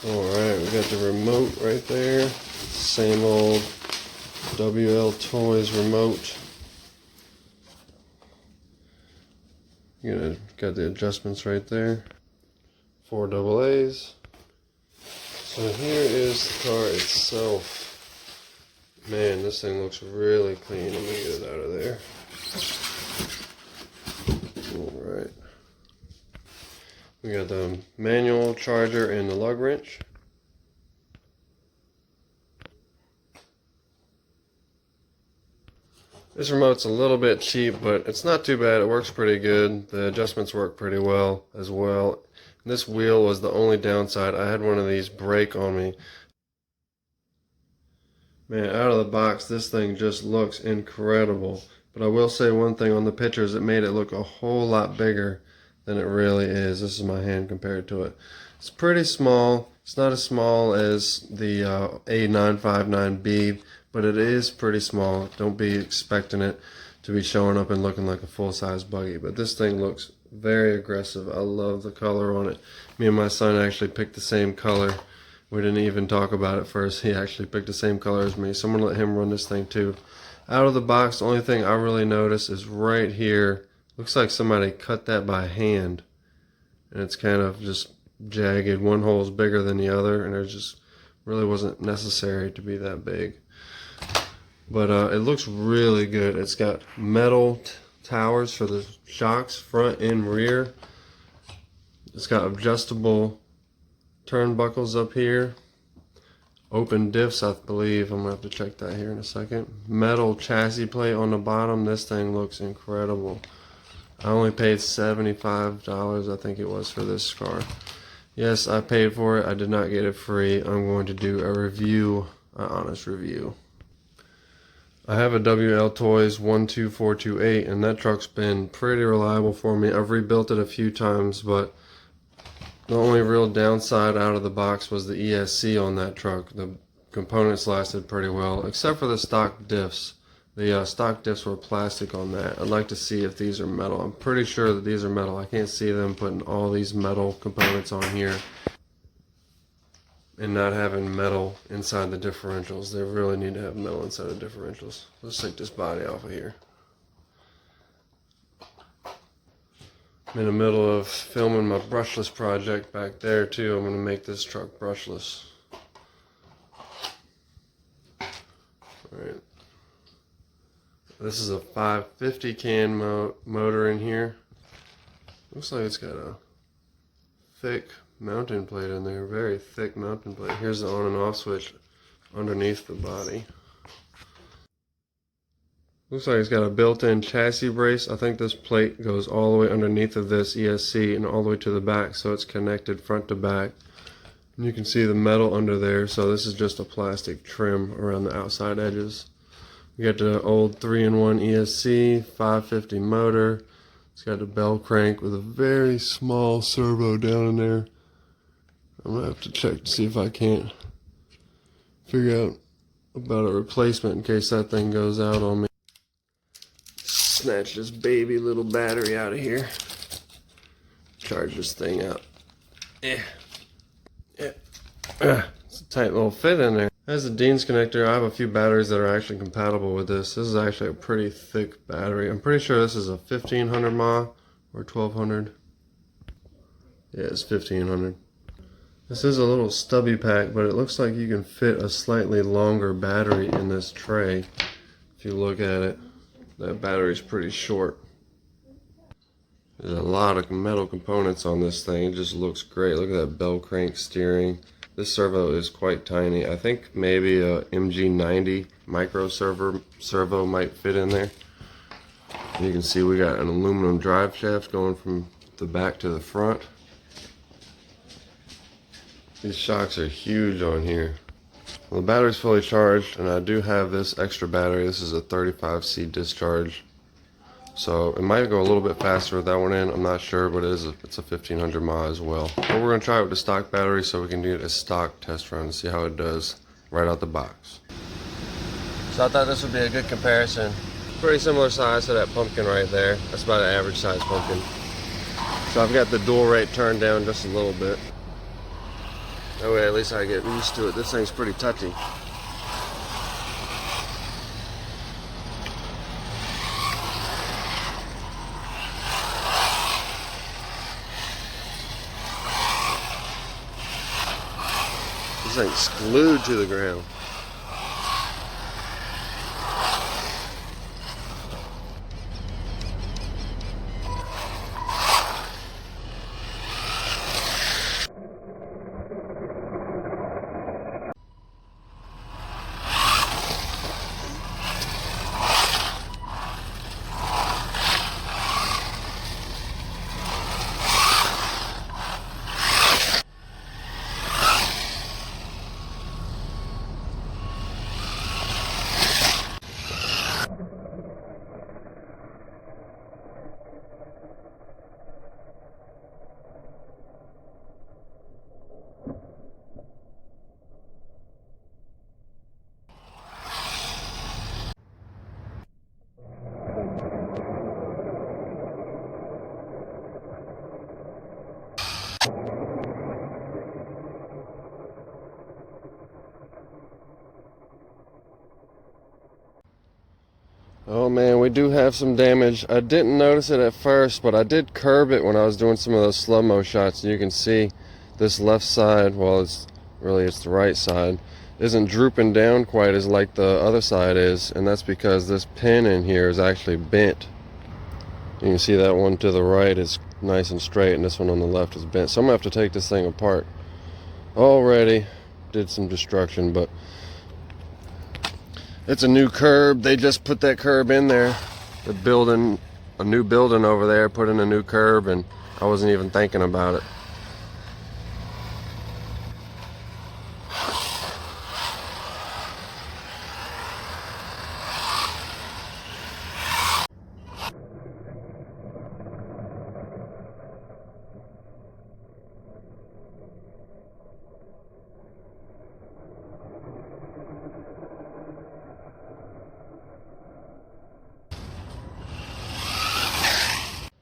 Alright, we got the remote right there. Same old Wltoys remote. Got the adjustments right there. 4 AA's. So here is the car itself. Man, this thing looks really clean. Let me get it out of there. Alright. We got the manual charger and the lug wrench. This remote's a little bit cheap, but it's not too bad. It works pretty good. The adjustments work pretty well as well. And this wheel was the only downside. I had one of these break on me. Man, out of the box, this thing just looks incredible. But I will say one thing on the pictures, it made it look a whole lot bigger than it really is. This is my hand compared to it. It's pretty small. It's not as small as the A959B, but it is pretty small. Don't be expecting it to be showing up and looking like a full-size buggy. But this thing looks very aggressive. I love the color on it. Me and my son actually picked the same color. We didn't even talk about it first. He actually picked the same color as me. So I'm going to let him run this thing too. Out of the box, the only thing I really notice is right here. Looks like somebody cut that by hand. And it's kind of just jagged. One hole is bigger than the other. And it just really wasn't necessary to be that big. But it looks really good. It's got metal towers for the shocks, front and rear. It's got adjustable turnbuckles up here. Open diffs, I believe. I'm going to have to check that here in a second. Metal chassis plate on the bottom. This thing looks incredible. I only paid $75, I think it was, for this car. Yes, I paid for it. I did not get it free. I'm going to do a review, an honest review. I have a Wltoys 12428, and that truck's been pretty reliable for me. I've rebuilt it a few times, but the only real downside out of the box was the ESC on that truck. The components lasted pretty well, except for the stock diffs. The stock diffs were plastic on that. I'd like to see if these are metal. I'm pretty sure that these are metal. I can't see them putting all these metal components on here and not having metal inside the differentials. They really need to have metal inside the differentials. Let's take this body off of here. I'm in the middle of filming my brushless project back there too. I'm going to make this truck brushless. Alright. This is a 550 can motor in here. Looks like it's got a thick mounting plate in there, very thick mounting plate. Here's the on and off switch underneath the body. Looks like it's got a built-in chassis brace. I think this plate goes all the way underneath of this ESC and all the way to the back, so it's connected front to back. And you can see the metal under there, so this is just a plastic trim around the outside edges. We got the old 3-in-1 ESC, 550 motor. It's got a bell crank with a very small servo down in there. I'm going to have to check to see if I can't figure out about a replacement in case that thing goes out on me. Snatch this baby little battery out of here. Charge this thing up. It's a tight little fit in there. As a Dean's connector, I have a few batteries that are actually compatible with this. This is actually a pretty thick battery. I'm pretty sure this is a 1500 mAh or 1200. Yeah, it's 1500. This is a little stubby pack, but it looks like you can fit a slightly longer battery in this tray. If you look at it, that battery's pretty short. There's a lot of metal components on this thing. It just looks great. Look at that bell crank steering. This servo is quite tiny. I think maybe a MG90 micro servo might fit in there. You can see we got an aluminum drive shaft going from the back to the front. These shocks are huge on here. Well, the battery's fully charged, and I do have this extra battery. This is a 35C discharge. So it might go a little bit faster with that one in. I'm not sure, but it's a 1500 mAh as well. But we're going to try it with the stock battery so we can do a stock test run and see how it does right out the box. So I thought this would be a good comparison. Pretty similar size to that pumpkin right there. That's about an average size pumpkin. So I've got the dual rate turned down just a little bit. That way at least I get used to it. This thing's pretty touchy. This thing's glued to the ground. Oh man, we do have some damage. I didn't notice it at first, but I did curb it when I was doing some of those slow-mo shots. And you can see this left side, well, it's the right side, isn't drooping down quite as like the other side is, and that's because this pin in here is actually bent. You can see that one to the right is nice and straight, and this one on the left is bent. So I'm gonna have to take this thing apart. Already did some destruction, but it's a new curb. They just put that curb in there. They're building a new building over there, put in a new curb, and I wasn't even thinking about it.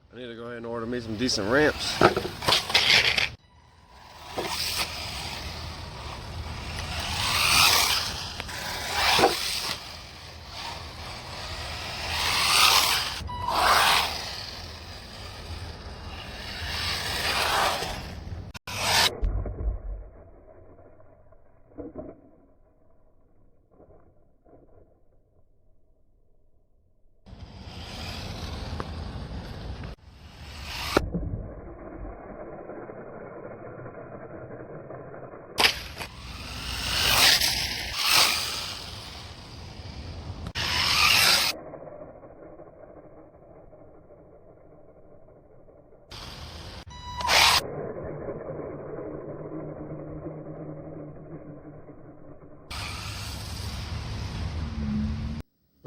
I need to go ahead and order me some decent ramps.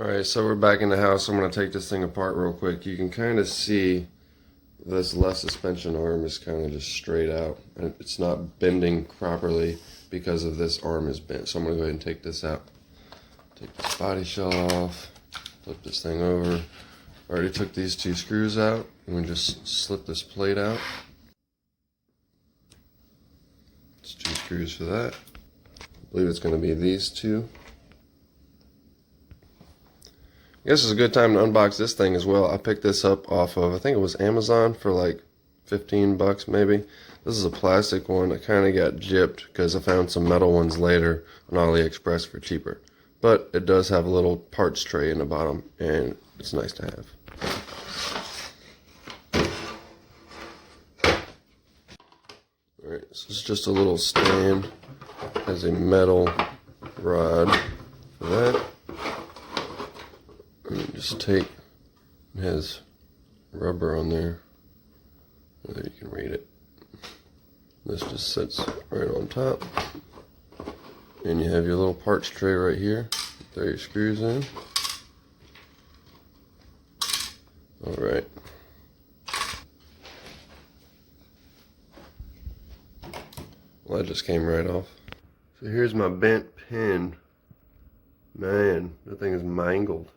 Alright, so we're back in the house. I'm going to take this thing apart real quick. You can kind of see this left suspension arm is kind of just straight out. And it's not bending properly because of this arm is bent. So I'm going to go ahead and take this out. Take this body shell off. Flip this thing over. Already took these two screws out. I'm going to just slip this plate out. It's 2 screws for that. I believe it's going to be these two. I guess it's a good time to unbox this thing as well. I picked this up off of, I think it was Amazon for like 15 bucks maybe. This is a plastic one. I kind of got gypped because I found some metal ones later on AliExpress for cheaper. But it does have a little parts tray in the bottom, and it's nice to have. Alright, so it's just a little stand. It has a metal rod for that. And just take, it has rubber on there, there you can read it. This just sits right on top, and you have your little parts tray right here. Throw your screws in. Alright. Well, that just came right off. So here's my bent pin. Man, that thing is mangled.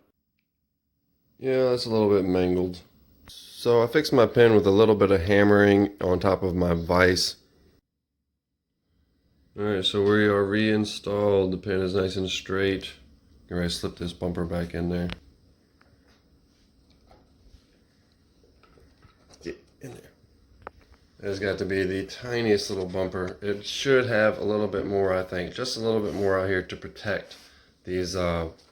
Yeah, that's a little bit mangled. So I fixed my pin with a little bit of hammering on top of my vise. Alright, so we are reinstalled. The pin is nice and straight. I'm ready to slip this bumper back in there. Get in there. It's got to be the tiniest little bumper. It should have a little bit more, I think, just a little bit more out here to protect these arms,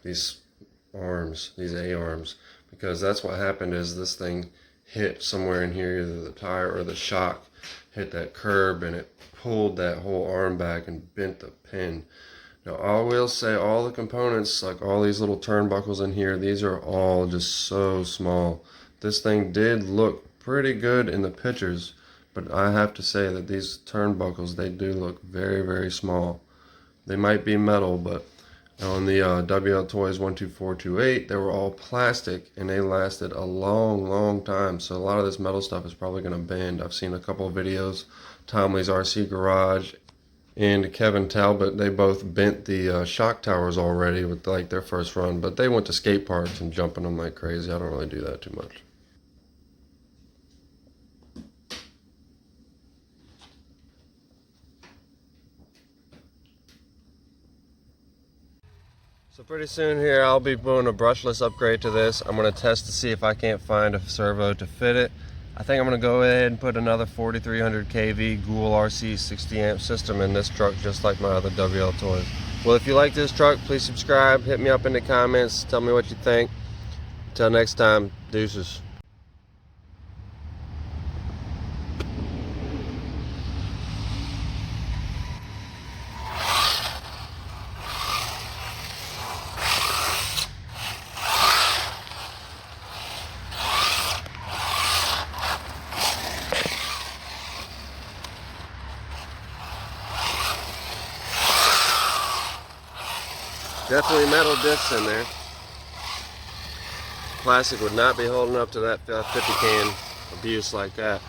these A arms, because that's what happened. Is this thing hit somewhere in here, either the tire or the shock hit that curb, and it pulled that whole arm back and bent the pin. Now I will say all the components, like all these little turnbuckles in here, these are all just so small. This thing did look pretty good in the pictures, but I have to say that these turnbuckles, they do look very, very small. They might be metal, but on the Wltoys 12428, they were all plastic, and they lasted a long, long time. So a lot of this metal stuff is probably going to bend. I've seen a couple of videos, Tomley's RC Garage and Kevin Talbot, they both bent the shock towers already with like their first run, but they went to skate parks and jumping them like crazy. I don't really do that too much. So pretty soon here I'll be doing a brushless upgrade to this. I'm going to test to see if I can't find a servo to fit it. I think I'm going to go ahead and put another 4300 kV Ghoul RC 60 amp system in this truck, just like my other Wltoys. Well, if you like this truck, please subscribe, hit me up in the comments, tell me what you think. Until next time, deuces. Definitely metal discs in there. Plastic would not be holding up to that 50 can abuse like that.